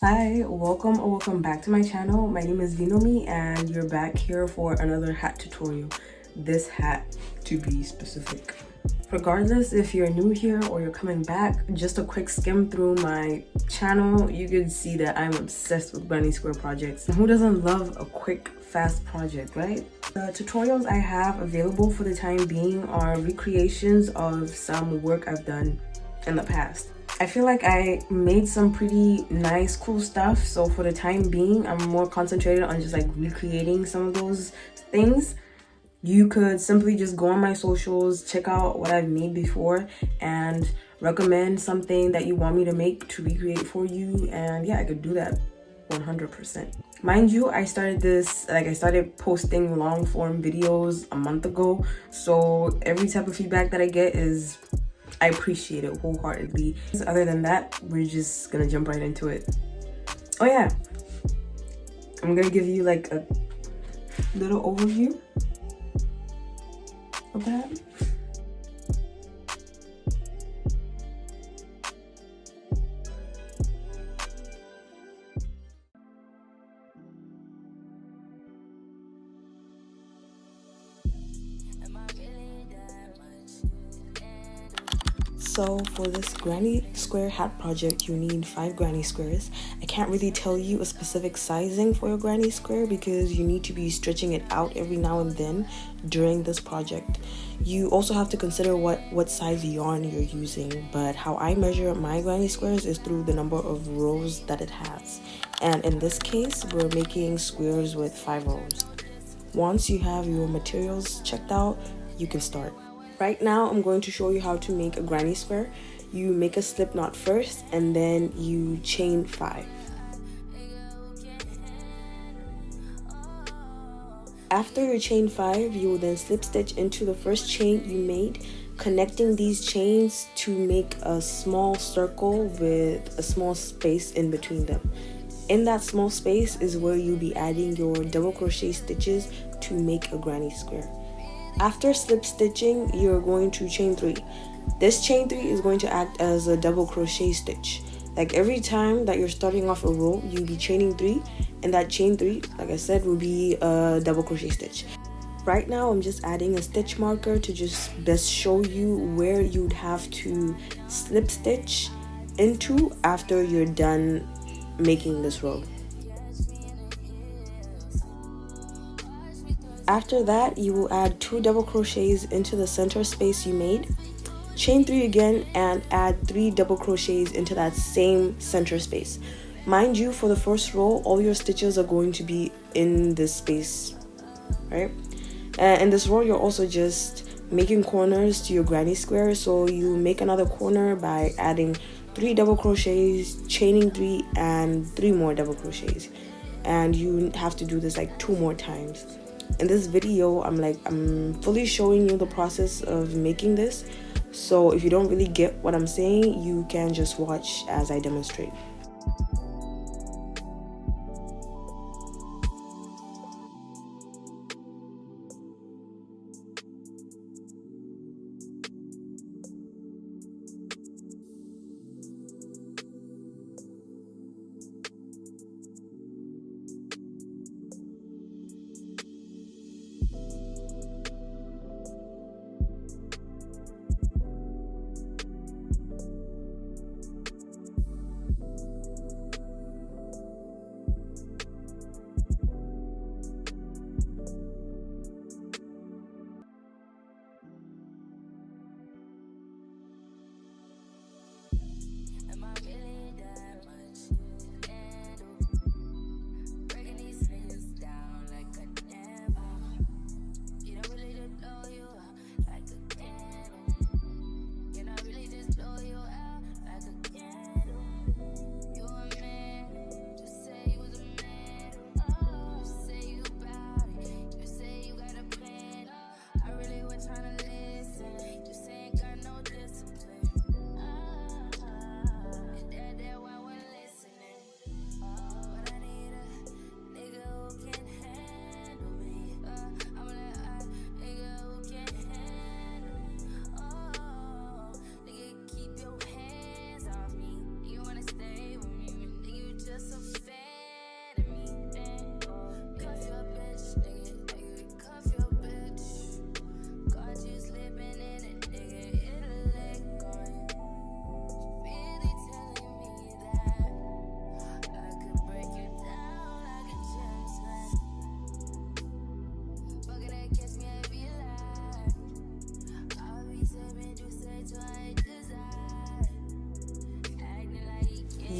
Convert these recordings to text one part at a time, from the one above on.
Hi, welcome or welcome back to my channel. My name is Vinomi and you're back here for another hat tutorial. This hat to be specific. Regardless if you're new here or you're coming back, just a quick skim through my channel, you can see that I'm obsessed with granny square projects. And who doesn't love a quick, fast project, right? The tutorials I have available for the time being are recreations of some work I've done in the past. I feel like I made some pretty nice, cool stuff. So for the time being, I'm more concentrated on just like recreating some of those things. You could simply just go on my socials, check out what I've made before, and recommend something that you want me to make to recreate for you. And yeah, I could do that 100%. Mind you, I started posting long form videos a month ago. So every type of feedback that I get I appreciate it wholeheartedly. Other than that, we're just gonna jump right into it. Oh yeah, I'm gonna give you like a little overview of that. So for this granny square hat project, you need 5 granny squares. I can't really tell you a specific sizing for your granny square because you need to be stretching it out every now and then during this project. You also have to consider what size yarn you're using, but how I measure my granny squares is through the number of rows that it has. And in this case, we're making squares with 5 rows. Once you have your materials checked out, you can start. Right now, I'm going to show you how to make a granny square. You make a slip knot first and then you chain 5. After you chain 5, you will then slip stitch into the first chain you made, connecting these chains to make a small circle with a small space in between them. In that small space is where you'll be adding your double crochet stitches to make a granny square. After slip stitching, you're going to chain 3. This chain 3 is going to act as a double crochet stitch. Like every time that you're starting off a row, you'll be chaining 3, and that chain 3, like I said, will be a double crochet stitch. Right now, I'm just adding a stitch marker to just best show you where you'd have to slip stitch into after you're done making this row. After that, you will add 2 double crochets into the center space you made, chain 3 again, and add 3 double crochets into that same center space. Mind you, for the first row, all your stitches are going to be in this space, right? In this row, you're also just making corners to your granny square, so you make another corner by adding 3 double crochets, chaining 3, and 3 more double crochets. And you have to do this like 2 more times. In this video, I'm fully showing you the process of making this, so if you don't really get what I'm saying, you can just watch as I demonstrate.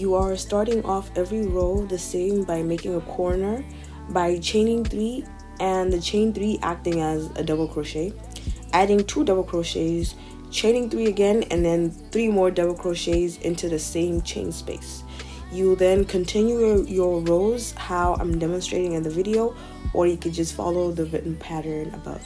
You are starting off every row the same by making a corner by chaining 3 and the chain 3 acting as a double crochet, adding 2 double crochets, chaining 3 again, and then 3 more double crochets into the same chain space. You then continue your rows how I'm demonstrating in the video, or you could just follow the written pattern above.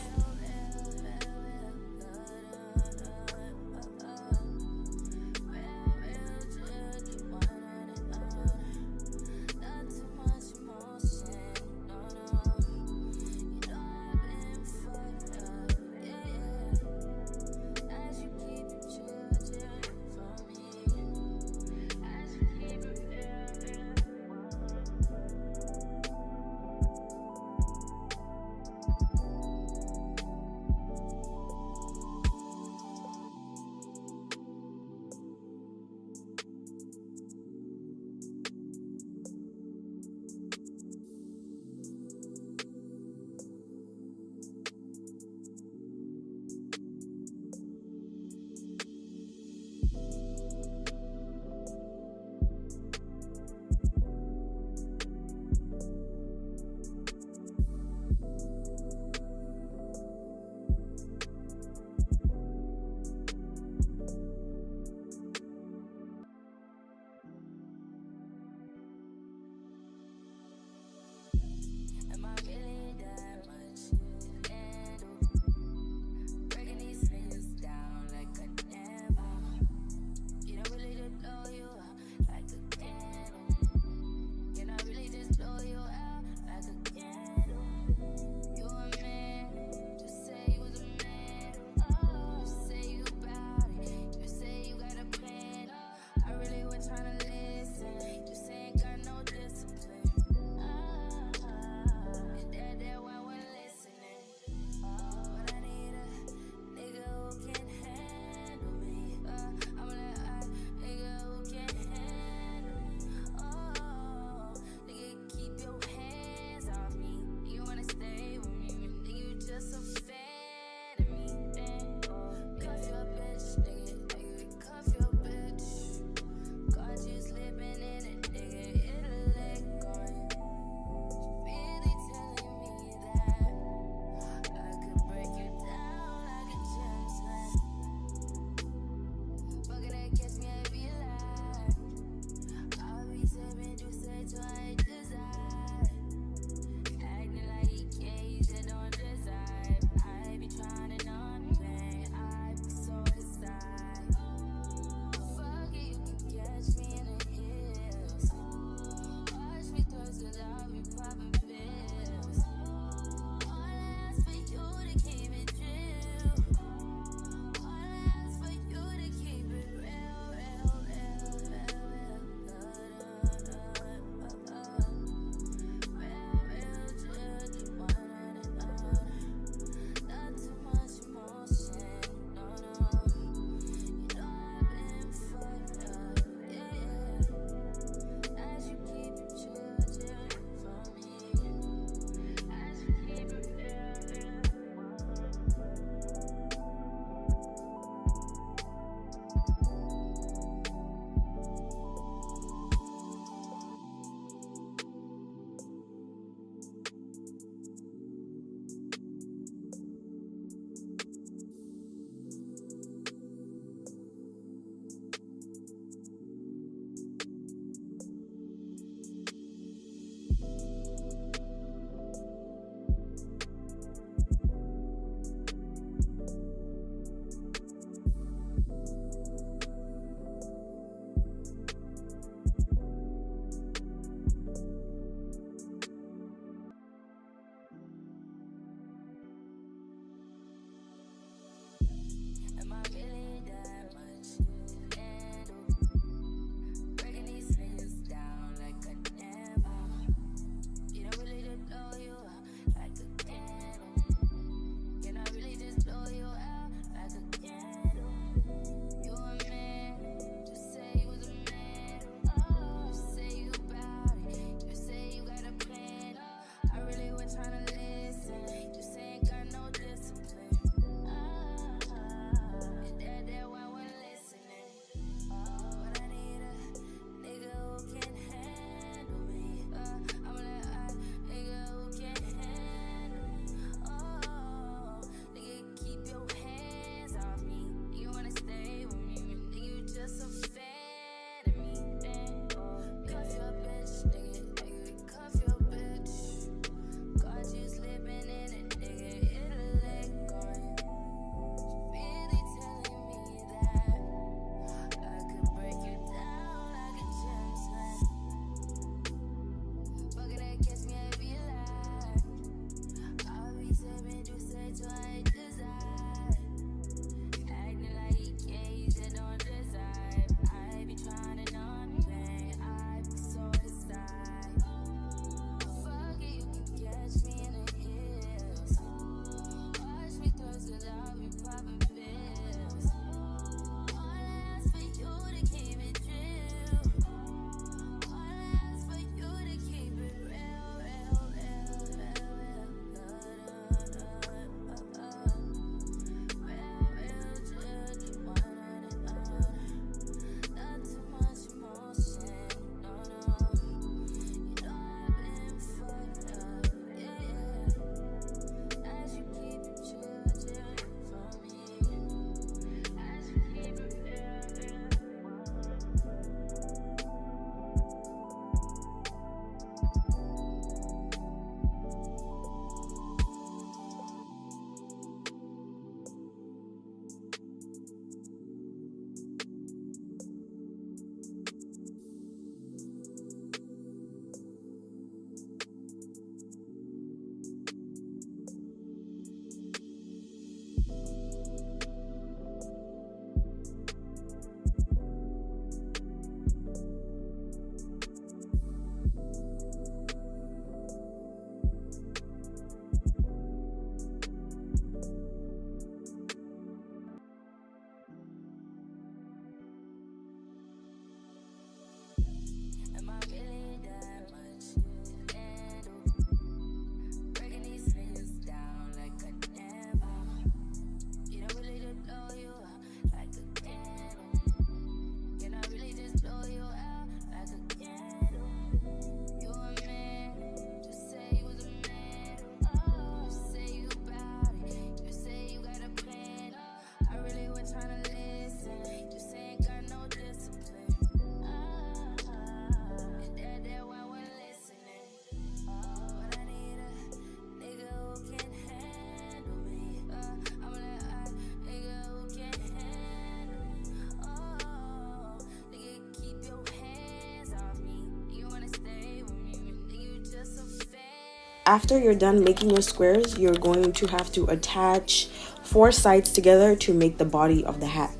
After you're done making your squares, you're going to have to attach 4 sides together to make the body of the hat.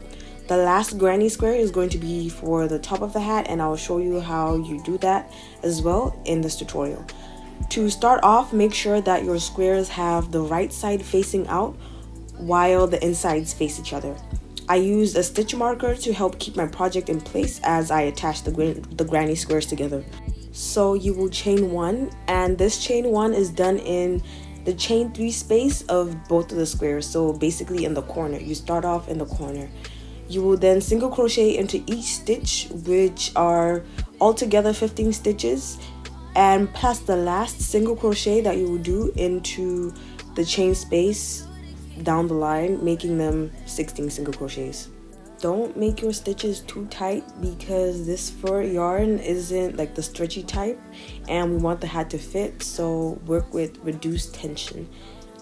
The last granny square is going to be for the top of the hat, and I'll show you how you do that as well in this tutorial. To start off, make sure that your squares have the right side facing out while the insides face each other. I used a stitch marker to help keep my project in place as I attach the granny squares together. So you will chain 1, and this chain 1 is done in the chain 3 space of both of the squares, so basically in the corner. You start off in the corner. You will then single crochet into each stitch, which are altogether 15 stitches, and pass the last single crochet that you will do into the chain space down the line, making them 16 single crochets. Don't make your stitches too tight because this fur yarn isn't like the stretchy type, and we want the hat to fit, so work with reduced tension.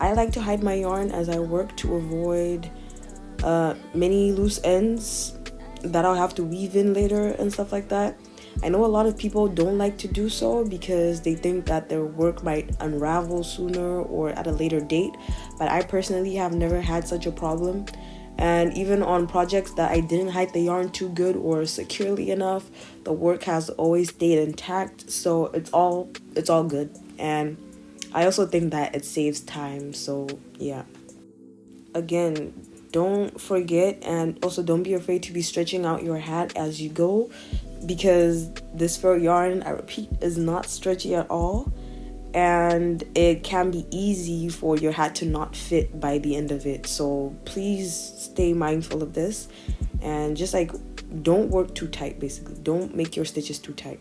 I like to hide my yarn as I work to avoid many loose ends that I'll have to weave in later and stuff like that. I know a lot of people don't like to do so because they think that their work might unravel sooner or at a later date, but I personally have never had such a problem. And even on projects that I didn't hide the yarn too good or securely enough, the work has always stayed intact, so it's all good. And I also think that it saves time, so yeah. Again, don't forget, and also don't be afraid to be stretching out your hat as you go, because this fur yarn, I repeat, is not stretchy at all, and it can be easy for your hat to not fit by the end of it. So please stay mindful of this, and just like don't work too tight. Basically, don't make your stitches too tight.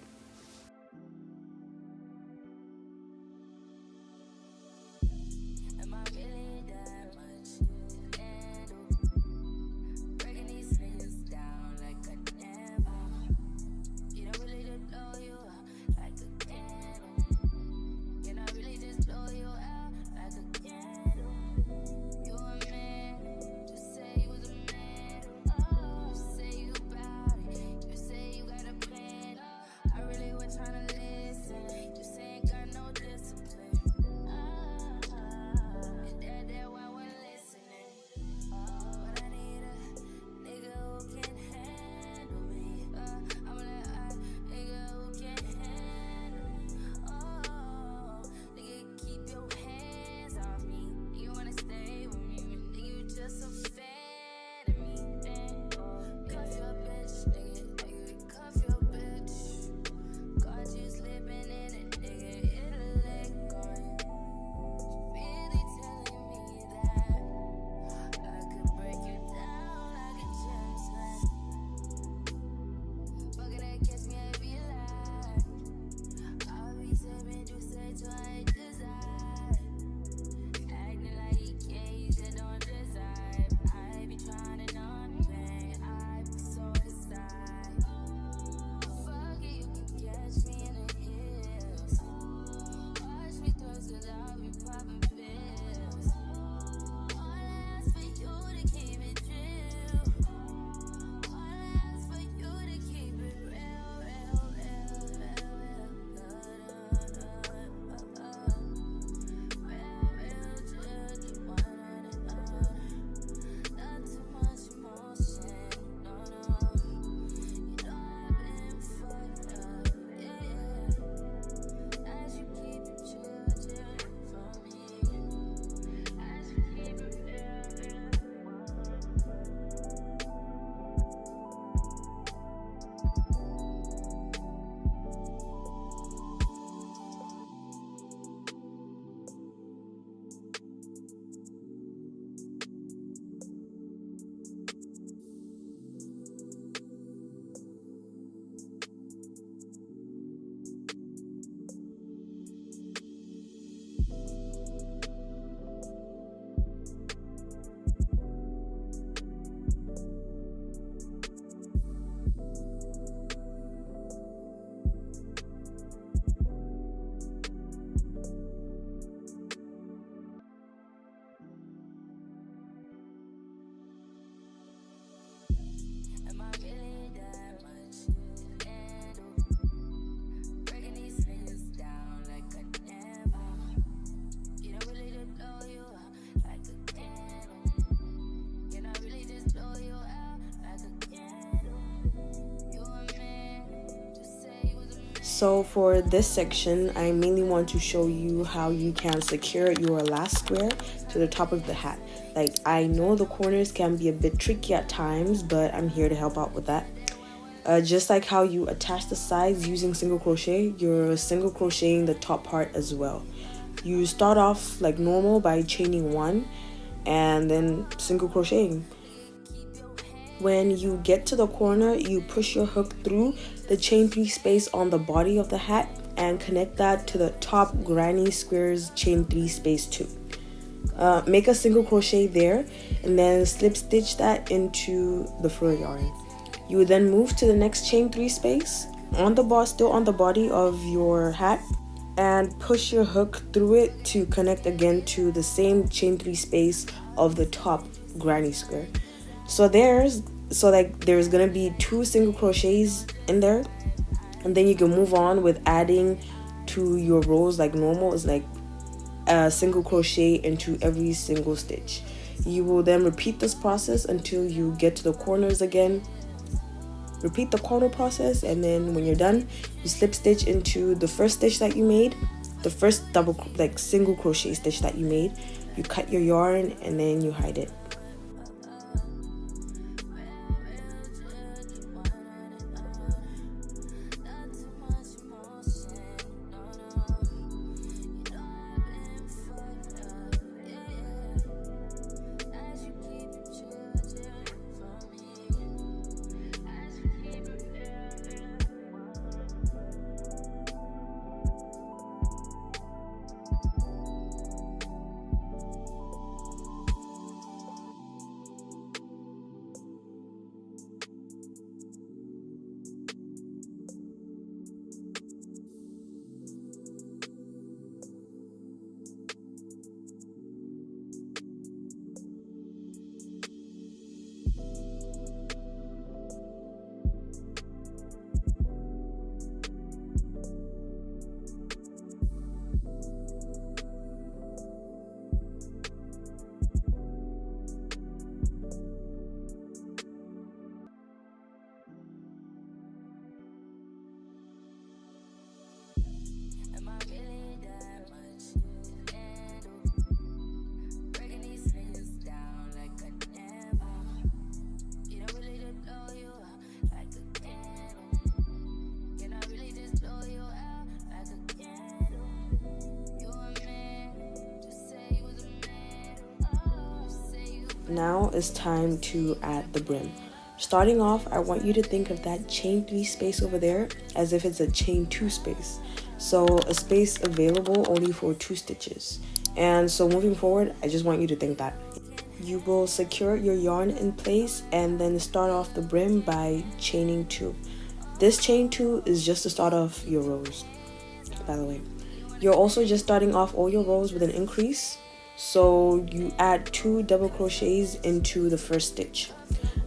So for this section, I mainly want to show you how you can secure your last square to the top of the hat. Like, I know the corners can be a bit tricky at times, but I'm here to help out with that. Just like how you attach the sides using single crochet, you're single crocheting the top part as well. You start off like normal by chaining 1 and then single crocheting. When you get to the corner, you push your hook through the chain 3 space on the body of the hat and connect that to the top granny square's chain 3 space too. Make a single crochet there and then slip stitch that into the fur yarn. You would then move to the next chain 3 space on the still on the body of your hat, and push your hook through it to connect again to the same chain 3 space of the top granny square. So there's gonna be 2 single crochets in there, and then you can move on with adding to your rows like normal. Is like a single crochet into every single stitch. You will then repeat this process until you get to the corners again. Repeat the corner process, and then when you're done, you slip stitch into the first stitch that you made, the first single crochet stitch that you made. You cut your yarn and then you hide it. Now it's time to add the brim. Starting off, I want you to think of that chain 3 space over there as if it's a chain 2 space. So a space available only for 2 stitches. And so moving forward, I just want you to think that. You will secure your yarn in place and then start off the brim by chaining 2. This chain 2 is just the start of your rows, by the way. You're also just starting off all your rows with an increase. So you add 2 double crochets into the first stitch.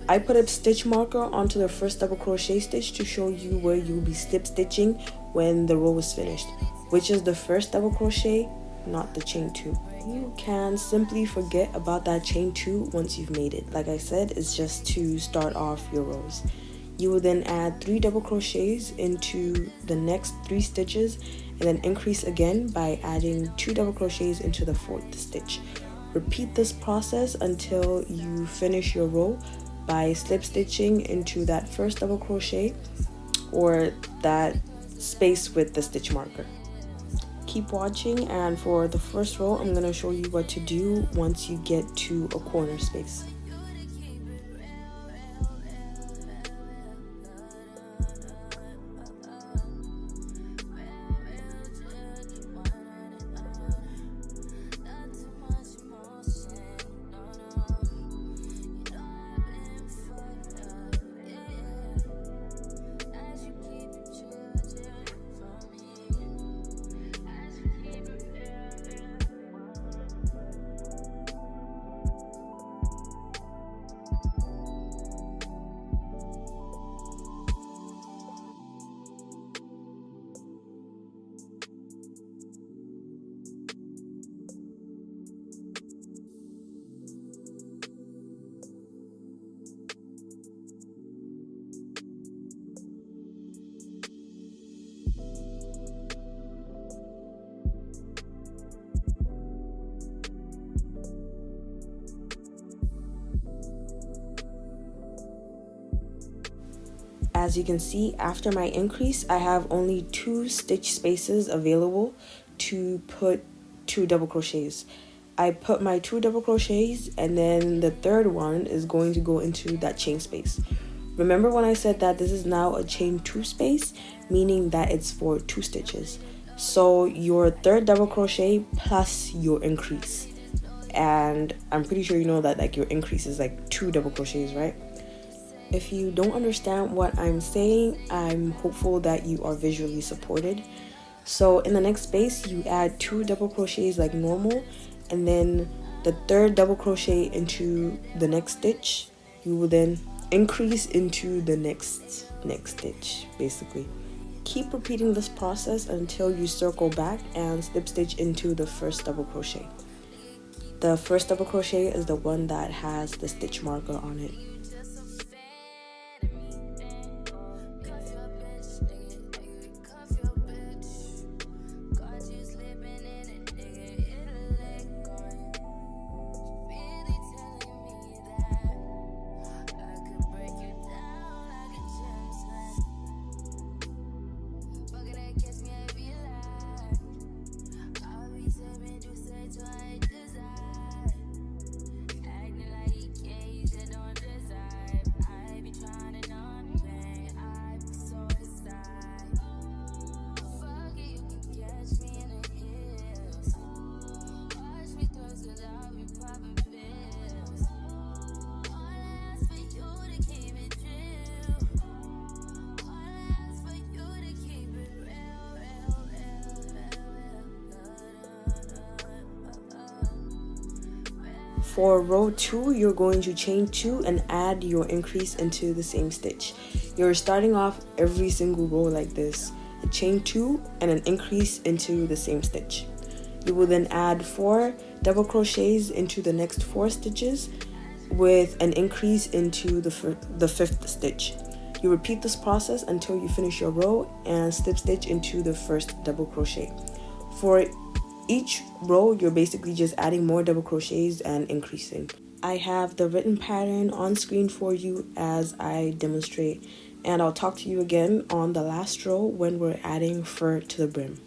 I put a stitch marker onto the first double crochet stitch to show you where you'll be slip stitching when the row is finished, which is the first double crochet, not the chain 2. You can simply forget about that chain 2 once you've made it. Like I said, it's just to start off your rows. You will then add 3 double crochets into the next 3 stitches and then increase again by adding 2 double crochets into the 4th stitch. Repeat this process until you finish your row by slip stitching into that first double crochet or that space with the stitch marker. Keep watching, and for the first row I'm going to show you what to do once you get to a corner space. as you can see, after my increase, I have only 2 stitch spaces available to put 2 double crochets. I put my 2 double crochets, and then the third one is going to go into that chain space. Remember when I said that this is now a chain 2 space, meaning that it's for 2 stitches. So your third double crochet plus your increase. And I'm pretty sure you know that like your increase is like 2 double crochets, right? If you don't understand what I'm saying, I'm hopeful that you are visually supported. So in the next space, you add 2 double crochets like normal, and then the third double crochet into the next stitch. You will then increase into the next stitch, basically. Keep repeating this process until you circle back and slip stitch into the first double crochet. The first double crochet is the one that has the stitch marker on it. For row 2, you're going to chain 2 and add your increase into the same stitch. You're starting off every single row like this. A chain 2 and an increase into the same stitch. You will then add 4 double crochets into the next 4 stitches with an increase into the 5th stitch. You repeat this process until you finish your row and slip stitch into the first double crochet. For each row, you're basically just adding more double crochets and increasing. I have the written pattern on screen for you as I demonstrate, and I'll talk to you again on the last row when we're adding fur to the brim.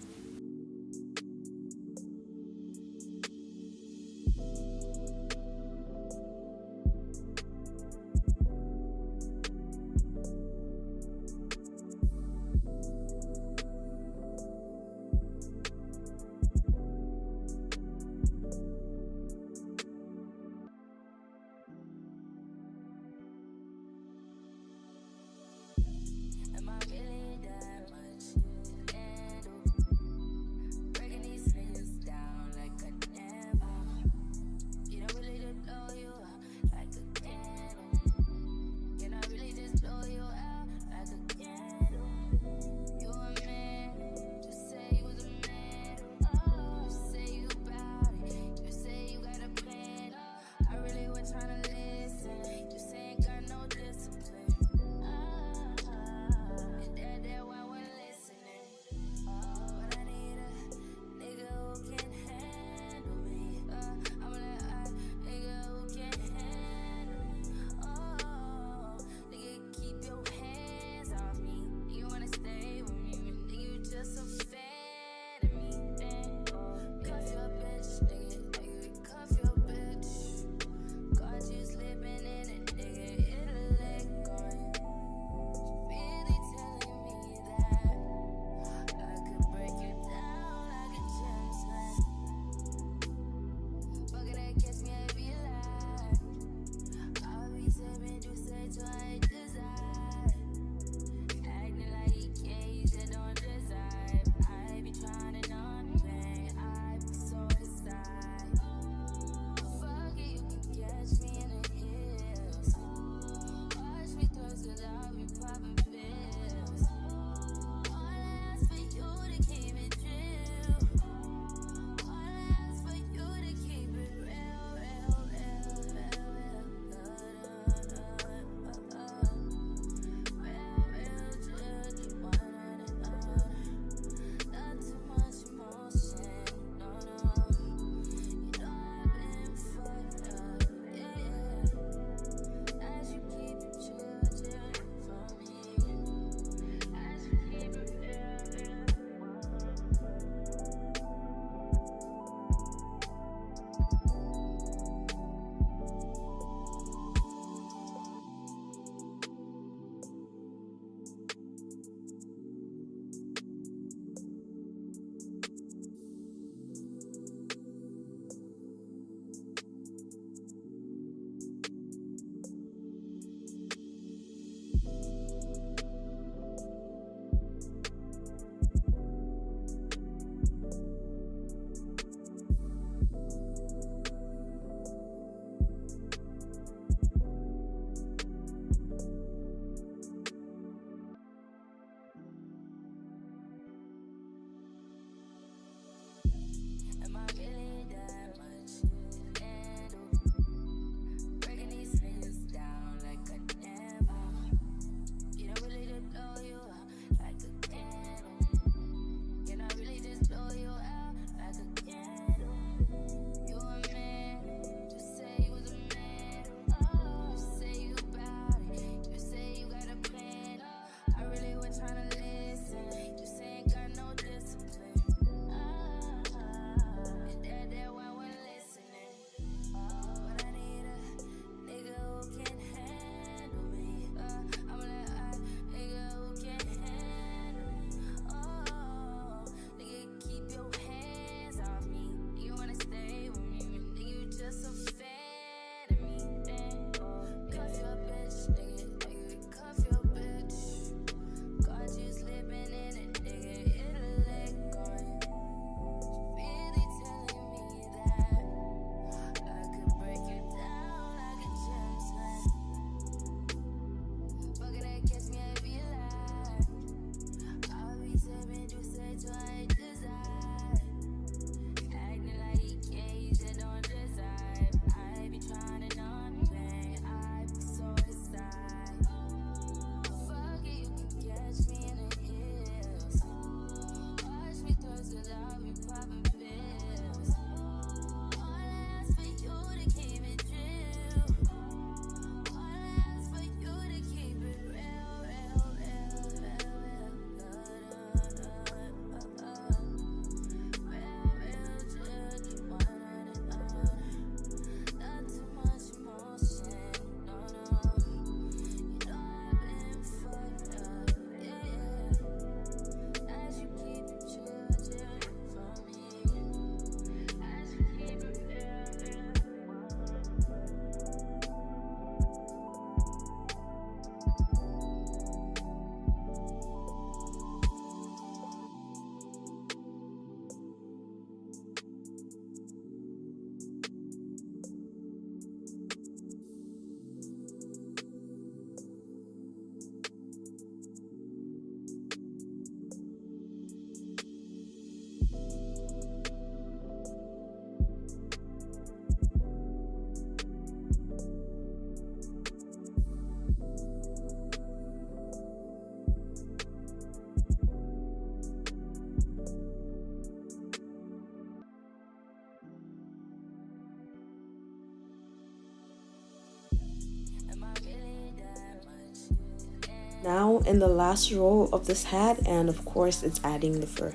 Now in the last row of this hat, and of course it's adding the fur.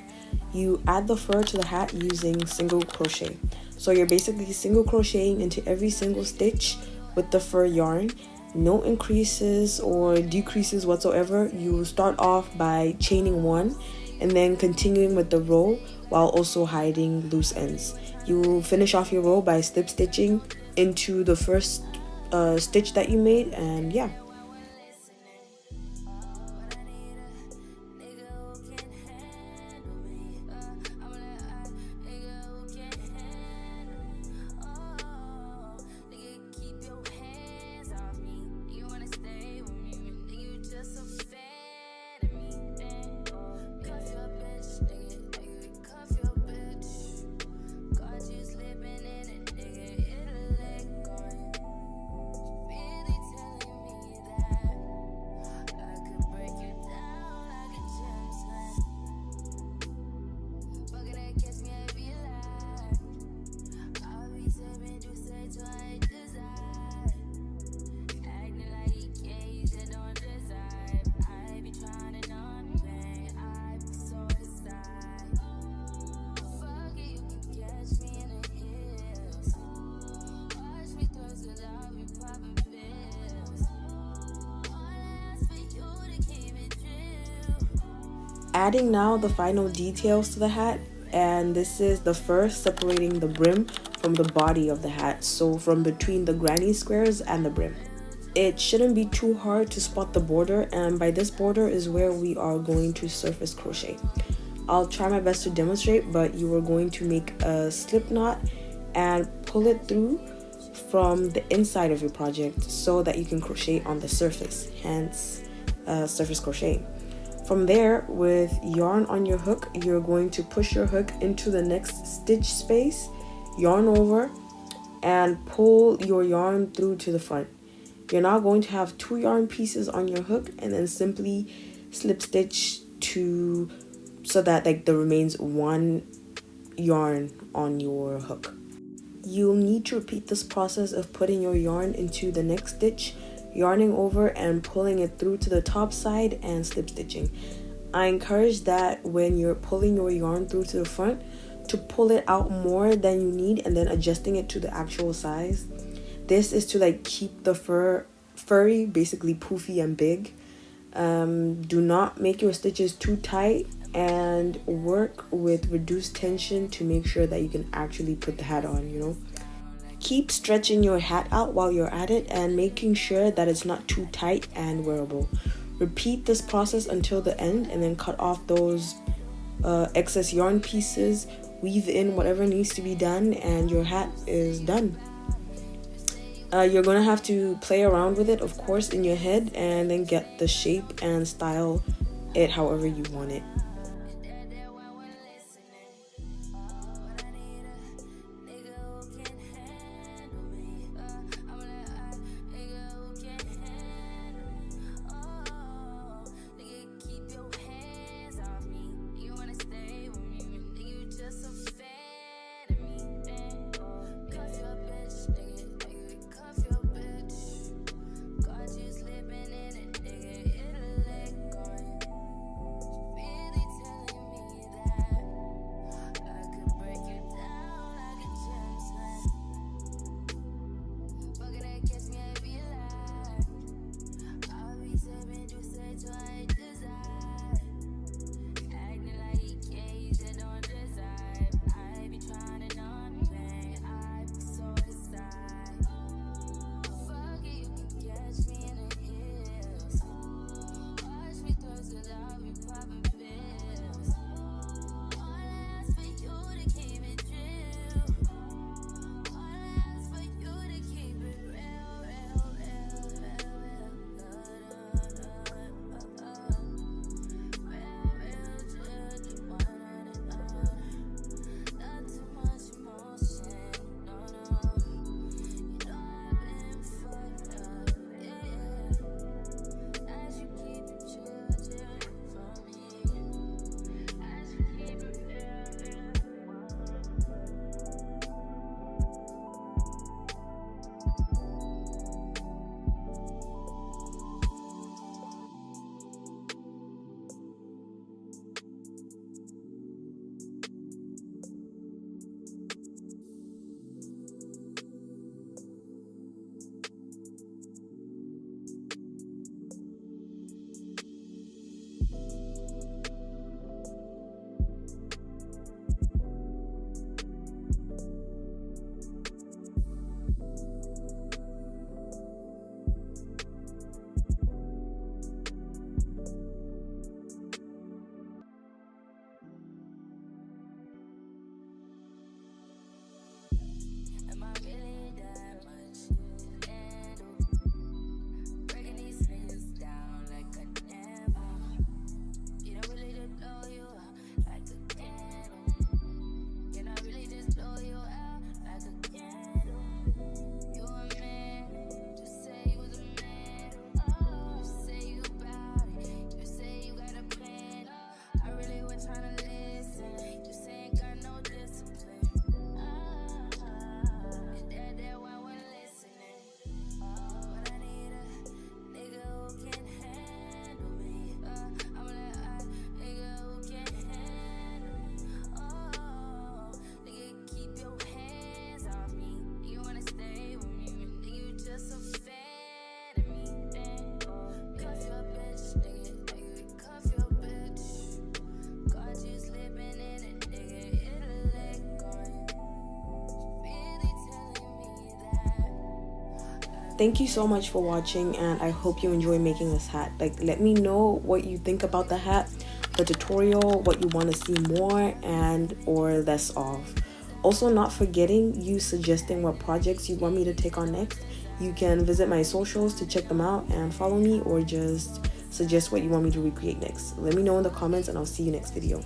You add the fur to the hat using single crochet. So you're basically single crocheting into every single stitch with the fur yarn. No increases or decreases whatsoever. You start off by chaining one and then continuing with the row while also hiding loose ends. You finish off your row by slip stitching into the first stitch that you made, and yeah. Adding now the final details to the hat, and this is the first separating the brim from the body of the hat, so from between the granny squares and the brim. It shouldn't be too hard to spot the border, and by this border is where we are going to surface crochet. I'll try my best to demonstrate, but you are going to make a slip knot and pull it through from the inside of your project so that you can crochet on the surface, hence surface crochet. From there, with yarn on your hook, you're going to push your hook into the next stitch space, yarn over, and pull your yarn through to the front. You're now going to have 2 yarn pieces on your hook and then simply slip stitch so that there remains 1 yarn on your hook. You'll need to repeat this process of putting your yarn into the next stitch, yarning over and pulling it through to the top side and slip stitching. I encourage that when you're pulling your yarn through to the front to pull it out more than you need and then adjusting it to the actual size. This is to keep the furry, basically poofy and big. Do not make your stitches too tight and work with reduced tension to make sure that you can actually put the hat on, Keep stretching your hat out while you're at it and making sure that it's not too tight and wearable. Repeat this process until the end and then cut off those excess yarn pieces, weave in whatever needs to be done, and your hat is done. You're going to have to play around with it, of course, in your head and then get the shape and style it however you want it. thank you so much for watching, and I hope you enjoy making this hat. Like, let me know what you think about the hat, the tutorial, what you want to see more and or less of. Also, not forgetting you suggesting what projects you want me to take on next. You can visit my socials to check them out and follow me, or just suggest what you want me to recreate next. Let me know in the comments, and I'll see you next video.